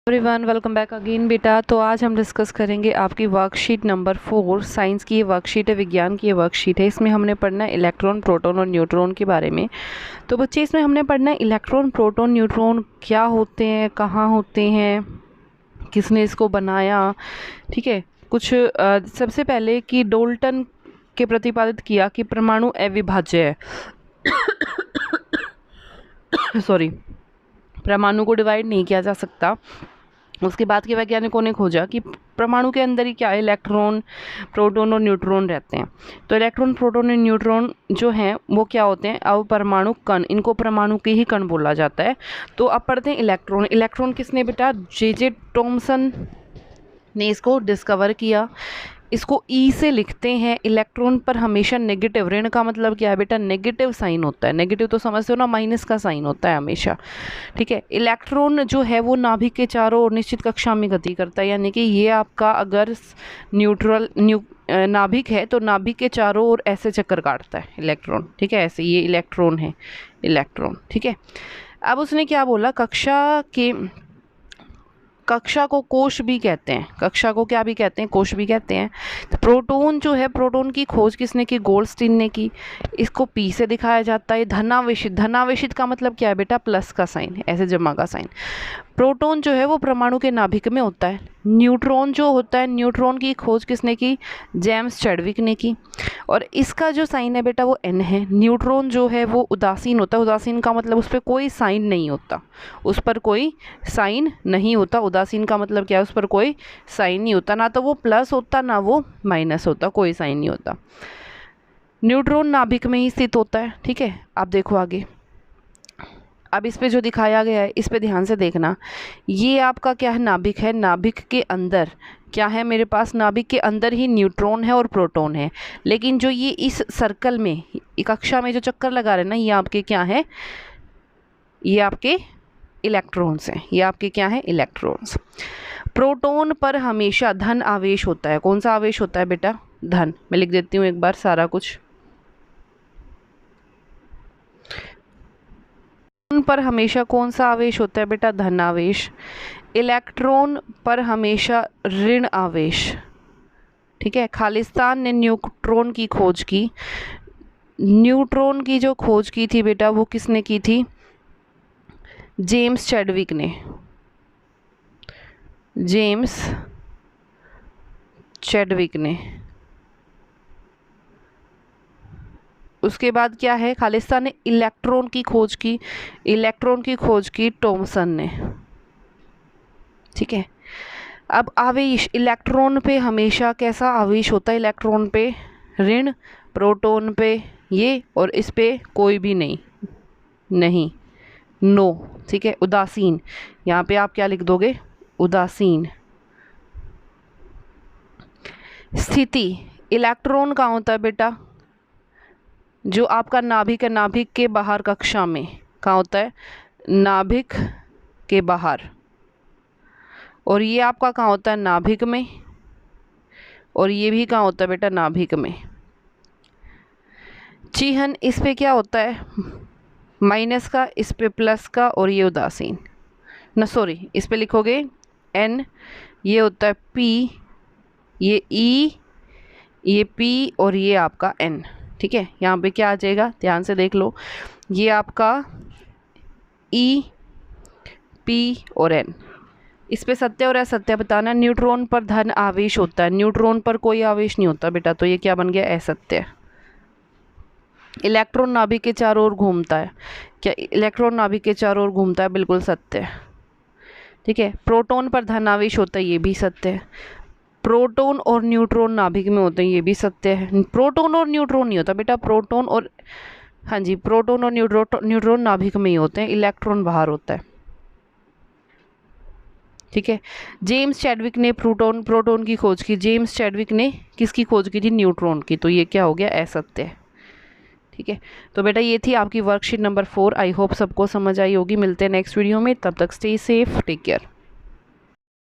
Everyone welcome back again बेटा। तो आज हम डिस्कस करेंगे आपकी वर्कशीट नंबर 4। साइंस की ये वर्कशीट है, विज्ञान की ये वर्कशीट है। इसमें हमने पढ़ना है इलेक्ट्रॉन, प्रोटॉन और न्यूट्रॉन के बारे में। तो बच्चे इसमें हमने पढ़ना है इलेक्ट्रॉन, प्रोटॉन, न्यूट्रॉन क्या होते हैं, कहाँ होते हैं, किसने इसको बनाया। ठीक है, कुछ सबसे पहले कि डाल्टन के प्रतिपादित किया कि परमाणु अविभाज्य है। सॉरी, परमाणु को डिवाइड नहीं किया जा सकता। उसके बाद के वैज्ञानिकों ने खोजा कि परमाणु के अंदर ही क्या है, इलेक्ट्रॉन, प्रोटॉन और न्यूट्रॉन रहते हैं। तो इलेक्ट्रॉन, प्रोटॉन और न्यूट्रॉन जो हैं वो क्या होते हैं, अवपरमाणु कण। इनको परमाणु के ही कण बोला जाता है। तो अब पढ़ते हैं इलेक्ट्रॉन। इलेक्ट्रॉन किसने बेटा, जे थॉमसन ने इसको डिस्कवर किया। इसको ई से लिखते हैं। इलेक्ट्रॉन पर हमेशा नेगेटिव, ऋण का मतलब क्या है बेटा, नेगेटिव साइन होता है। नेगेटिव तो समझते हो ना, माइनस का साइन होता है हमेशा। ठीक है, इलेक्ट्रॉन जो है वो नाभिक के चारों ओर निश्चित कक्षा में गति करता है। यानी कि ये आपका अगर नाभिक है तो नाभिक के चारों ओर ऐसे चक्कर काटता है इलेक्ट्रॉन। ठीक है, ऐसे ये इलेक्ट्रॉन है, इलेक्ट्रॉन। ठीक है, अब उसने क्या बोला, कक्षा को कोश भी कहते हैं। कक्षा को क्या भी कहते हैं, कोश भी कहते हैं। तो प्रोटॉन जो है, प्रोटॉन की खोज किसने की, गोल्डस्टीन ने की। इसको पी से दिखाया जाता है। धनावेशित, धनावेशित का मतलब क्या है बेटा, प्लस का साइन, ऐसे जमा का साइन। प्रोटॉन जो है वो परमाणु के नाभिक में होता है। न्यूट्रॉन जो होता है, न्यूट्रॉन की खोज किसने की, जेम्स चैडविक ने की। और इसका जो साइन है बेटा वो एन है। न्यूट्रॉन जो है वो उदासीन होता है। उदासीन का मतलब उस पर कोई साइन नहीं होता, उस पर कोई साइन नहीं होता। उदासीन का मतलब क्या है, उस पर कोई साइन नहीं होता, ना तो वो प्लस होता ना वो माइनस होता, कोई साइन नहीं होता। न्यूट्रॉन नाभिक में ही स्थित होता है। ठीक है, आप देखो आगे। अब इस पे जो दिखाया गया है इस पे ध्यान से देखना। ये आपका क्या है, नाभिक है। नाभिक के अंदर क्या है मेरे पास, नाभिक के अंदर ही न्यूट्रॉन है और प्रोटॉन है। लेकिन जो ये इस सर्कल में, कक्षा में जो चक्कर लगा रहे हैं ना, ये आपके क्या है, ये आपके इलेक्ट्रॉन्स हैं। ये आपके क्या है, इलेक्ट्रॉन्स। प्रोटॉन पर हमेशा धन आवेश होता है। कौन सा आवेश होता है बेटा, धन। मैं लिख देती हूँ एक बार सारा कुछ। पर हमेशा कौन सा आवेश होता है बेटा, धन आवेश। इलेक्ट्रॉन पर हमेशा ऋण आवेश। ठीक है, खालिस्तान ने न्यूट्रॉन की खोज की। न्यूट्रॉन की जो खोज की थी बेटा वो किसने की थी, जेम्स चैडविक ने। जेम्स चैडविक ने। उसके बाद क्या है, खालिस्तान ने इलेक्ट्रॉन की खोज की। इलेक्ट्रॉन की खोज की थॉमसन ने। ठीक है, अब आवेश, इलेक्ट्रॉन पे हमेशा कैसा आवेश होता है, इलेक्ट्रॉन पे ऋण, प्रोटॉन पे ये, और इस पे कोई भी नहीं, नहीं, नो। ठीक है, उदासीन। यहाँ पे आप क्या लिख दोगे, उदासीन। स्थिति, इलेक्ट्रॉन कहाँ होता है बेटा, जो आपका नाभिक है, नाभिक के बाहर कक्षा में कहाँ होता है, नाभिक के बाहर। और ये आपका कहाँ होता है, नाभिक में। और ये भी कहाँ होता है बेटा, नाभिक में। चिह्न इस पे क्या होता है, माइनस का, इस पे प्लस का, और ये उदासीन ना, सॉरी, इस पे लिखोगे एन, ये होता है पी, ये ई, ये पी, और ये आपका एन। ठीक है, यहाँ पे क्या आ जाएगा, ध्यान से देख लो। ये आपका ई, पी और एन। इस पे सत्य और असत्य बताना। न्यूट्रॉन पर धन आवेश होता है, न्यूट्रॉन पर कोई आवेश नहीं होता बेटा, तो ये क्या बन गया, असत्य। इलेक्ट्रॉन नाभिक के चारों ओर घूमता है, क्या इलेक्ट्रॉन नाभिक के चारों ओर घूमता है, बिल्कुल सत्य है। ठीक है, प्रोटॉन पर धन आवेश होता है, ये भी सत्य है। प्रोटॉन और न्यूट्रॉन नाभिक में होते हैं, ये भी सत्य है। प्रोटॉन और न्यूट्रॉन नहीं होता बेटा, प्रोटॉन और, हाँ जी, प्रोटॉन और न्यूट्रॉन नाभिक में ही होते हैं, इलेक्ट्रॉन बाहर होता है। ठीक है, जेम्स चैडविक ने प्रोटॉन की खोज की। जेम्स चैडविक ने किसकी खोज की थी, न्यूट्रॉन की, तो ये क्या हो गया, असत्य है। ठीक है, तो बेटा ये थी आपकी वर्कशीट नंबर 4। आई होप सबको समझ आई होगी। मिलते हैं नेक्स्ट वीडियो में, तब तक स्टे सेफ, टेक केयर।